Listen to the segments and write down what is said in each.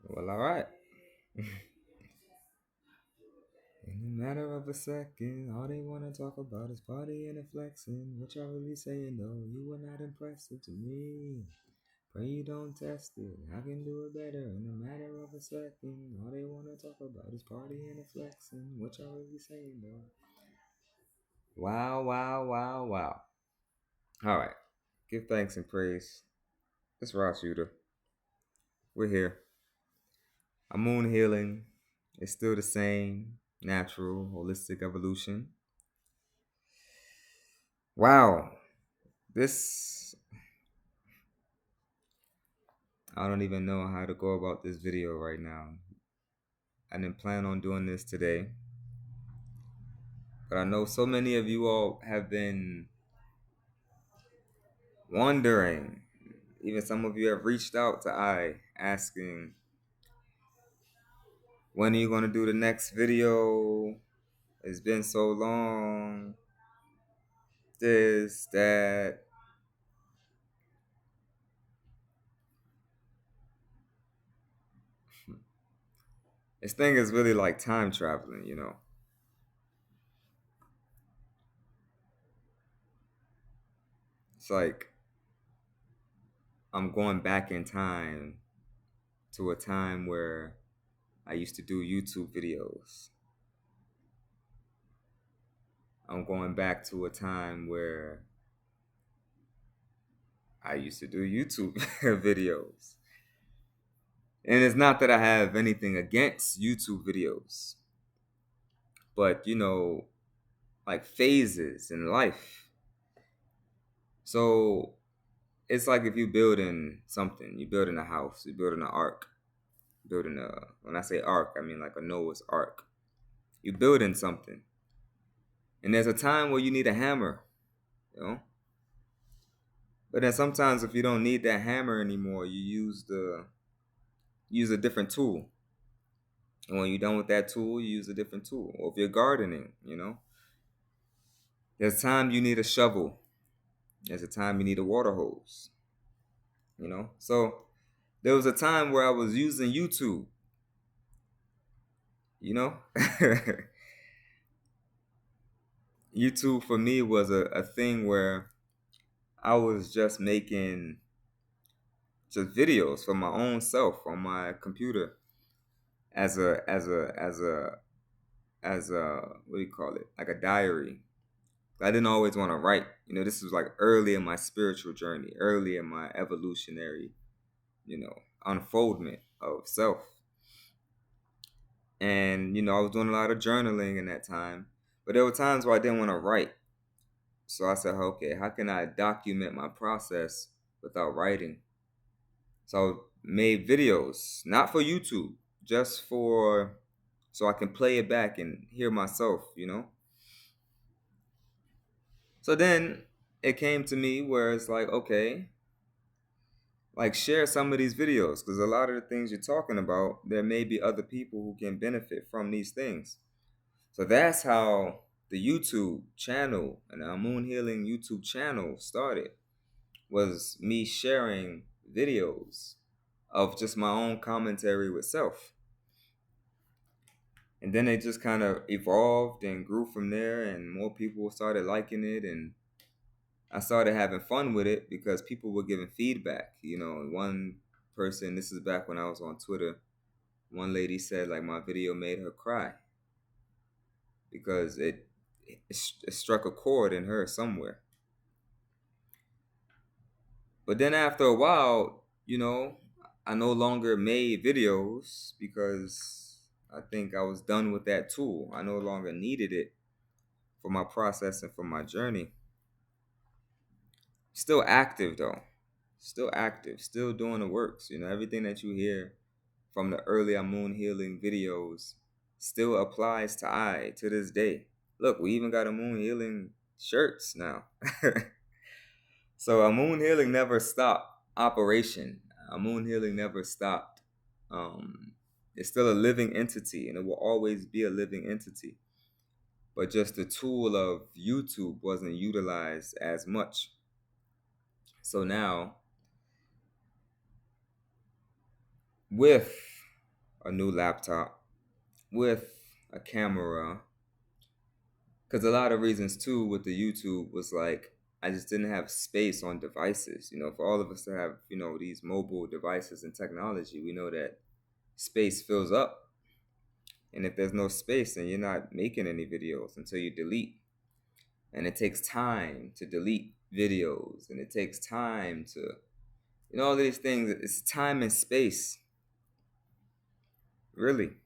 Well, all right. In a matter of a second, all they wanna talk about is partying and flexing. What y'all really saying though? You were not impressive to me. Pray you don't test it. I can do it better in a matter of a second. All they wanna talk about is partying and flexing. What y'all really saying though? Wow, wow, wow, wow. All right. Give thanks and praise. It's Ross Shooter. We're here. Our moon healing is still the same. Natural, holistic evolution. Wow. This I don't even know how to go about this video right now. I didn't plan on doing this today, but I know so many of you all have been wondering. Even some of you have reached out to I asking, when are you going to do the next video? It's been so long. This, that. This thing is really like time traveling. It's like I'm going back in time to a time where I used to do YouTube videos. I'm going back to a time where I used to do YouTube videos. And it's not that I have anything against YouTube videos, but like phases in life. So it's like if you building something, you building a house, you building an ark, building when I say ark, I mean like a Noah's ark. You building something. And there's a time where you need a hammer, you know? But then sometimes if you don't need that hammer anymore, you use a different tool. And when you're done with that tool, you use a different tool. Or if you're gardening, there's time you need a shovel. There's a time you need a water hose. So there was a time where I was using YouTube, you know? YouTube for me was a thing where I was just making just videos for my own self on my computer as a what do you call it? Like a diary. I didn't always want to write. This was like early in my spiritual journey, early in my evolutionary, unfoldment of self. And, I was doing a lot of journaling in that time. But there were times where I didn't want to write. So I said, okay, how can I document my process without writing? So I made videos, not for YouTube, just so I can play it back and hear myself. So then it came to me where it's like, okay, like share some of these videos because a lot of the things you're talking about, there may be other people who can benefit from these things. So that's how the YouTube channel and our Moon Healing YouTube channel started, was me sharing videos of just my own commentary with self. And then it just kind of evolved and grew from there, and more people started liking it, and I started having fun with it because people were giving feedback. One person, this is back when I was on Twitter, one lady said like my video made her cry because it struck a chord in her somewhere. But then after a while, I no longer made videos because I think I was done with that tool. I no longer needed it for my process and for my journey. Still active though. Still active, still doing the works. Everything that you hear from the earlier moon healing videos still applies to I to this day. Look, we even got a moon healing shirts now. So a moon healing never stopped operation. A moon healing never stopped. It's still a living entity, and it will always be a living entity. But just the tool of YouTube wasn't utilized as much. So now, with a new laptop with a camera, because a lot of reasons too with the YouTube was like I just didn't have space on devices. For all of us to have these mobile devices and technology, we know that space fills up, and if there's no space, then you're not making any videos until you delete. And it takes time to delete videos, and it takes time to all these things. It's time and space, really.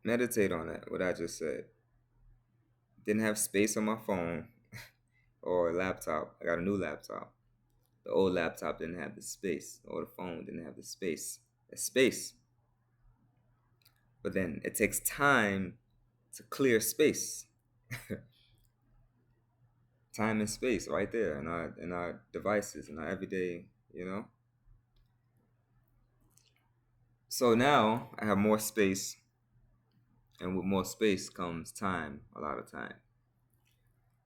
Meditate on that, what I just said. Didn't have space on my phone or a laptop. I got a new laptop. The old laptop didn't have the space, or the phone didn't have the space. It's space. But then it takes time to clear space. Time and space right there in our devices, in our everyday. So now I have more space, and with more space comes time a lot of time.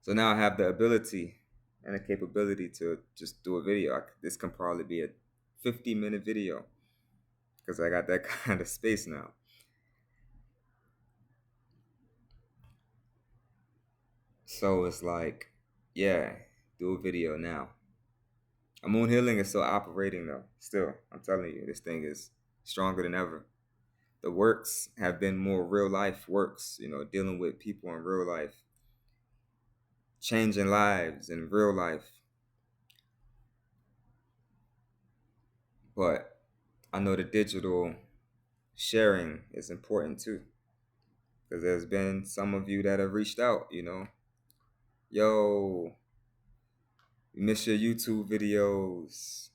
So now I have the ability and the capability to just do a video. This can probably be a 50-minute video because I got that kind of space now. So it's like, yeah, do a video now. Moon Healing is still operating though. Still, I'm telling you, this thing is stronger than ever. The works have been more real life works, dealing with people in real life, changing lives in real life. But I know the digital sharing is important too, because there's been some of you that have reached out, yo, we miss your YouTube videos.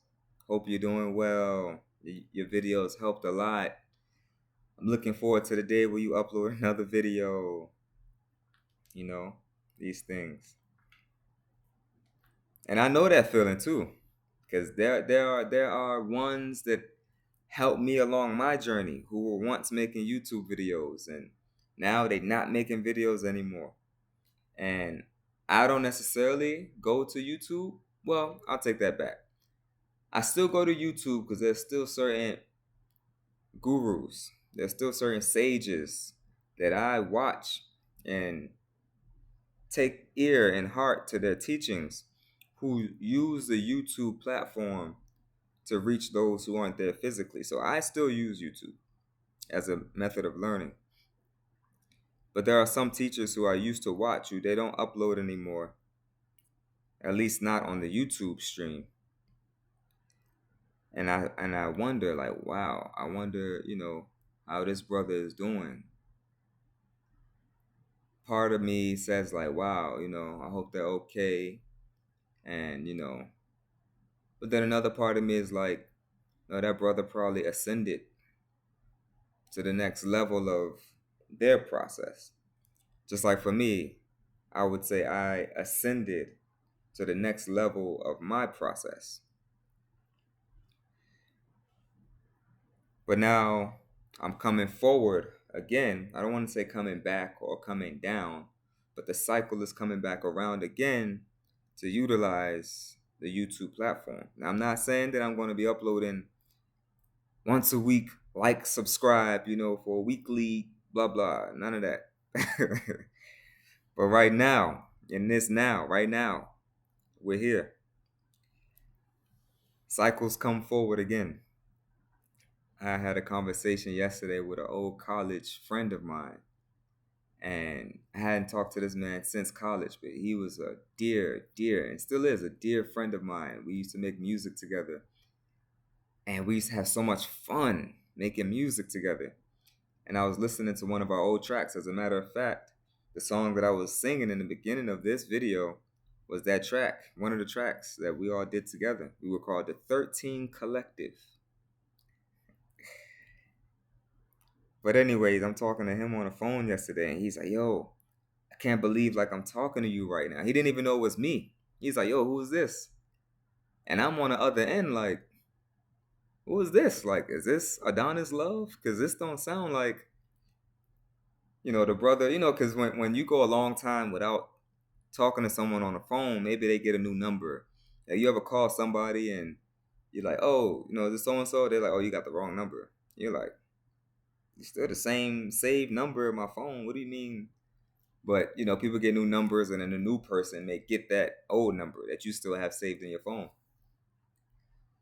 Hope you're doing well. Your videos helped a lot. I'm looking forward to the day where you upload another video. These things. And I know that feeling too, because there are ones that helped me along my journey who were once making YouTube videos, and now they're not making videos anymore. And I don't necessarily go to YouTube. Well, I'll take that back. I still go to YouTube because there's still certain gurus, there's still certain sages that I watch and take ear and heart to their teachings, who use the YouTube platform to reach those who aren't there physically. So I still use YouTube as a method of learning. But there are some teachers who I used to watch who they don't upload anymore, at least not on the YouTube stream. And I wonder, like, wow, I wonder, how this brother is doing. Part of me says like, wow, I hope they're okay. And, but then another part of me is like, no, that brother probably ascended to the next level of their process. Just like for me, I would say I ascended to the next level of my process. But now I'm coming forward again. I don't want to say coming back or coming down, but the cycle is coming back around again to utilize the YouTube platform. Now, I'm not saying that I'm going to be uploading once a week, like, subscribe, for a weekly, blah, blah, none of that. But right now, right now, we're here. Cycles come forward again. I had a conversation yesterday with an old college friend of mine, and I hadn't talked to this man since college, but he was a dear, and still is a dear friend of mine. We used to make music together, and we used to have so much fun making music together. And I was listening to one of our old tracks. As a matter of fact, the song that I was singing in the beginning of this video was that track, one of the tracks that we all did together. We were called the 13 Collective. But anyways, I'm talking to him on the phone yesterday, and he's like, yo, I can't believe like I'm talking to you right now. He didn't even know it was me. He's like, yo, who is this? And I'm on the other end like, who is this? Like, is this Adonis Love? Because this don't sound like, the brother, because when you go a long time without talking to someone on the phone, maybe they get a new number. Like, you ever call somebody and You're like, oh, this so and so. They're like, oh, you got the wrong number. You're like, it's still the same saved number in my phone. What do you mean? But people get new numbers, and then a new person may get that old number that you still have saved in your phone.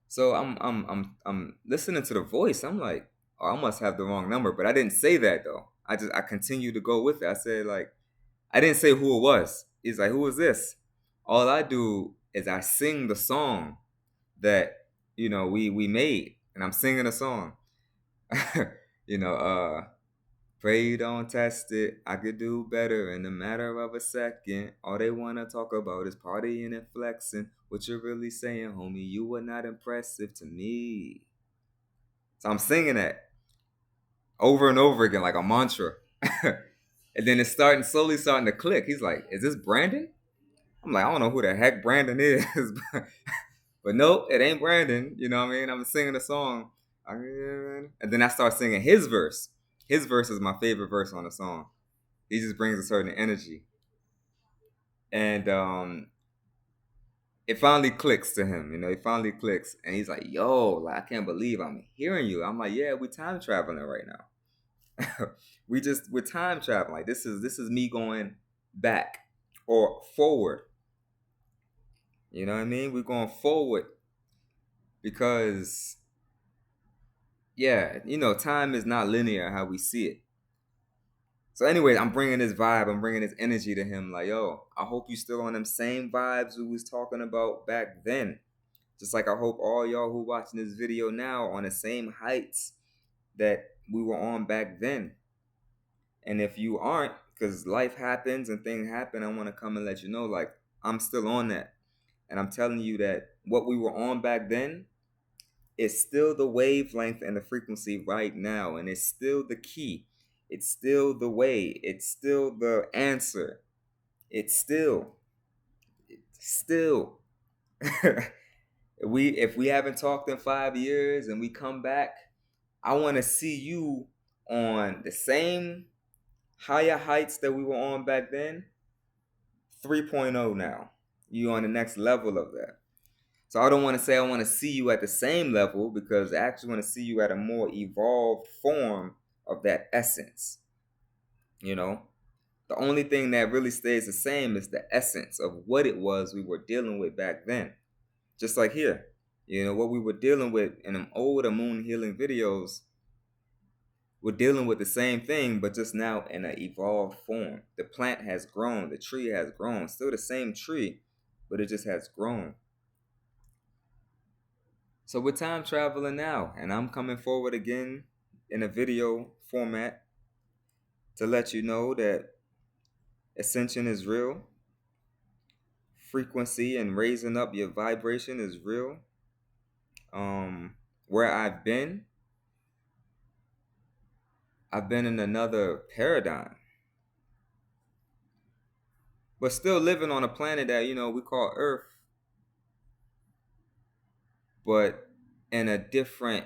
So I'm listening to the voice. I'm like, oh, I must have the wrong number, but I didn't say that though. I continued to go with it. I said like, I didn't say who it was. He's like, who is this? All I do is I sing the song that we made, and I'm singing a song. you know, uh, Pray you don't test it. I could do better in a matter of a second. All they wanna talk about is partying and flexing. What you're really saying, homie, you were not impressive to me. So I'm singing that over and over again like a mantra. And then it's slowly starting to click. He's like, is this Brandon? I'm like, I don't know who the heck Brandon is. But nope, it ain't Brandon. You know what I mean? I'm singing the song. And then I start singing his verse. His verse is my favorite verse on the song. He just brings a certain energy. And it finally clicks to him. It finally clicks. And he's like, yo, like, I can't believe I'm hearing you. I'm like, yeah, we're time traveling right now. we're time traveling. Like this is me going back or forward. You know what I mean? We're going forward because time is not linear how we see it. So anyways, I'm bringing this vibe, I'm bringing this energy to him. Like, yo, I hope you still on them same vibes we was talking about back then. Just like I hope all y'all who watching this video now on the same heights that we were on back then. And if you aren't, because life happens and things happen, I want to come and let you know, like, I'm still on that. And I'm telling you that what we were on back then is still the wavelength and the frequency right now. And it's still the key. It's still the way. It's still the answer. It's still. If we haven't talked in 5 years and we come back, I want to see you on the same higher heights that we were on back then. 3.0 now. You on the next level of that. So I don't want to say I want to see you at the same level, because I actually want to see you at a more evolved form of that essence. The only thing that really stays the same is the essence of what it was we were dealing with back then. Just like here, what we were dealing with in them older moon healing videos, we're dealing with the same thing, but just now in an evolved form. The plant has grown, the tree has grown, still the same tree, but it just has grown. So we're time traveling now, and I'm coming forward again in a video format to let you know that ascension is real. Frequency and raising up your vibration is real. Where I've been in another paradigm, but still living on a planet that we call Earth, but in a different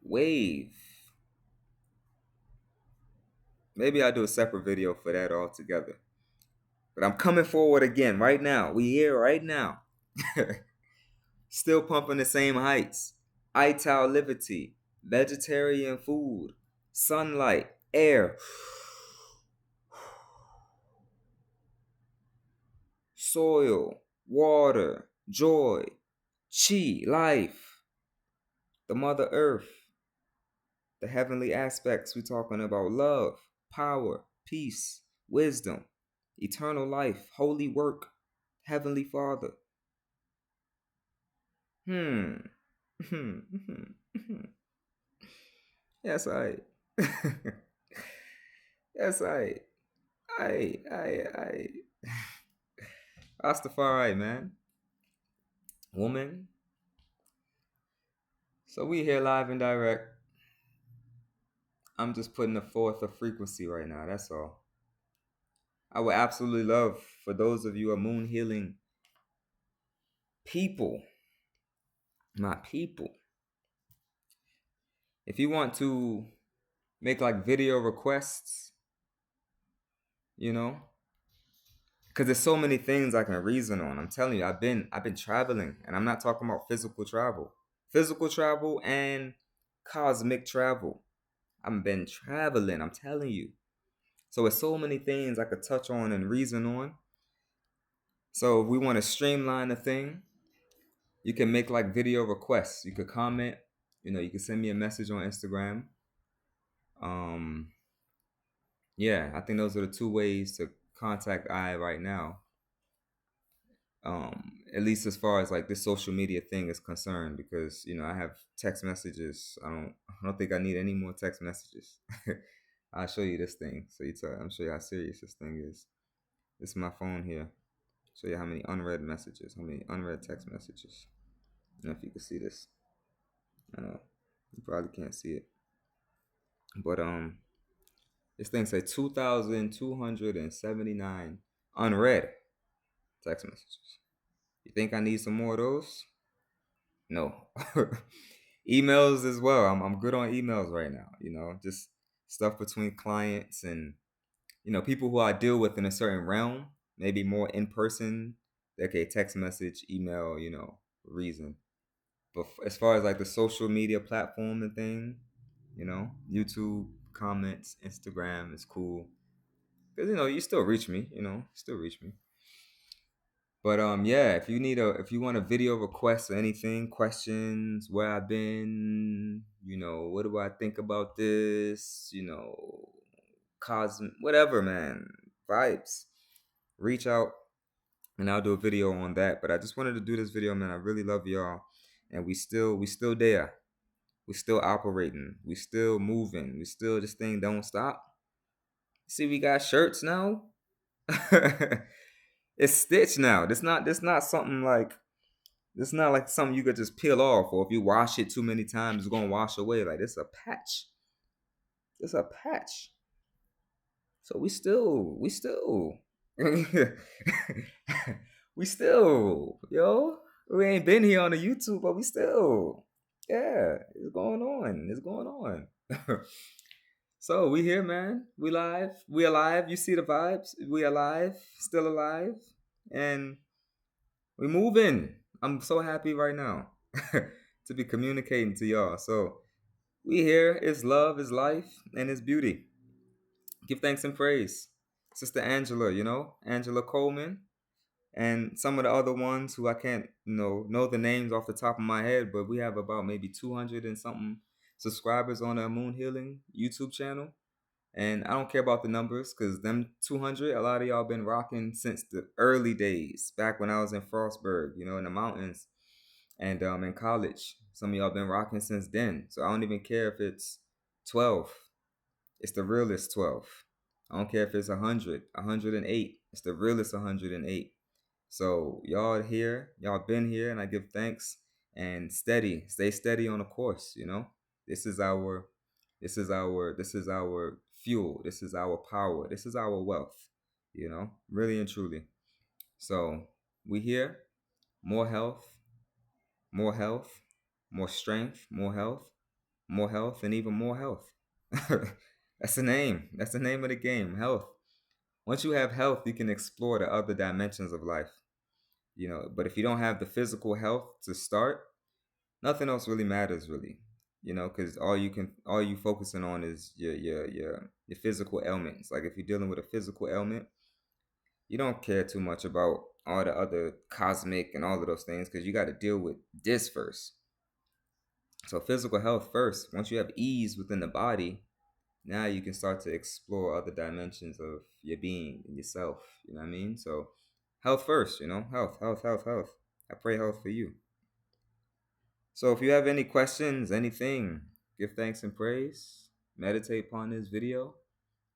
wave. Maybe I'll do a separate video for that altogether. But I'm coming forward again right now. We here right now. Still pumping the same heights. Ital liberty, vegetarian food, sunlight, air, soil, water, joy, chi, life, the Mother Earth, the heavenly aspects. We're talking about love, power, peace, wisdom, eternal life, holy work, Heavenly Father. Yes, I. Yes, I. Rastafari, man. Woman. So we here live and direct. I'm just putting forth a frequency right now. That's all. I would absolutely love for those of you who are moon healing people, my people. If you want to make like video requests, there's so many things I can reason on. I'm telling you, I've been traveling, and I'm not talking about physical travel and cosmic travel. I've been traveling. I'm telling you. So there's so many things I could touch on and reason on. So if we want to streamline the thing, you can make like video requests. You could comment. You can send me a message on Instagram. Um, yeah, I think those are the two ways to contact I right now. At least as far as like this social media thing is concerned, because I have text messages. I don't think I need any more text messages. I'll show you this thing so I'm show you how serious this thing is. This is my phone here. Show you how many unread messages, how many unread text messages. I don't know if you can see this. I know you probably can't see it, but this thing says 2,279 unread text messages. You think I need some more of those? No. Emails as well. I'm good on emails right now. Just stuff between clients and people who I deal with in a certain realm, maybe more in person. Okay, text message, email, reason. But as far as like the social media platform and thing, YouTube comments, Instagram is cool because you still reach me. Still reach me. But yeah, if you want a video request or anything, questions, where I've been, what do I think about this, cosmic, whatever, man, vibes, reach out and I'll do a video on that. But I just wanted to do this video, man. I really love y'all, and we still there, we still operating, we still moving, we still, this thing don't stop. See, we got shirts now. It's stitched now. This not something like, it's not like something you could just peel off, or if you wash it too many times, it's gonna wash away. Like, it's a patch. It's a patch. So we still, we still, yo. We ain't been here on the YouTube, but we still, yeah, it's going on. It's going on. So we here, man. We live. We alive. You see the vibes. We alive. Still alive, and we moving. I'm so happy right now to be communicating to y'all. So we here. It's love, it's life, and it's beauty. Give thanks and praise. Sister Angela, Angela Coleman, and some of the other ones who I can't know the names off the top of my head, but we have about maybe 200 and something subscribers on our Moon Healing YouTube channel. And I don't care about the numbers, because them 200, a lot of y'all been rocking since the early days, back when I was in Frostburg, in the mountains, and in college. Some of y'all been rocking since then. So I don't even care if it's 12. It's the realest 12. I don't care if it's 100, 108. It's the realest 108. So y'all here, y'all been here, and I give thanks, and stay steady on the course. This is our, this is our fuel. This is our power. This is our wealth. Really and truly. So we here, more health, more health, more strength, more health, and even more health. That's the name. That's the name of the game. Health. Once you have health, you can explore the other dimensions of life. But if you don't have the physical health to start, nothing else really matters, really. Because all you focusing on is your physical ailments. Like, if you're dealing with a physical ailment, you don't care too much about all the other cosmic and all of those things, because you got to deal with this first. So physical health first. Once you have ease within the body, now you can start to explore other dimensions of your being and yourself. You know what I mean? So health first, health, health, health, health. I pray health for you. So if you have any questions, anything, give thanks and praise. Meditate upon this video.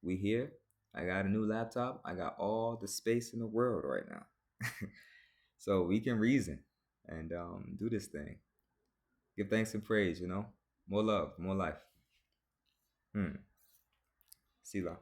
We here. I got a new laptop. I got all the space in the world right now. So we can reason and do this thing. Give thanks and praise, More love, more life. Sila.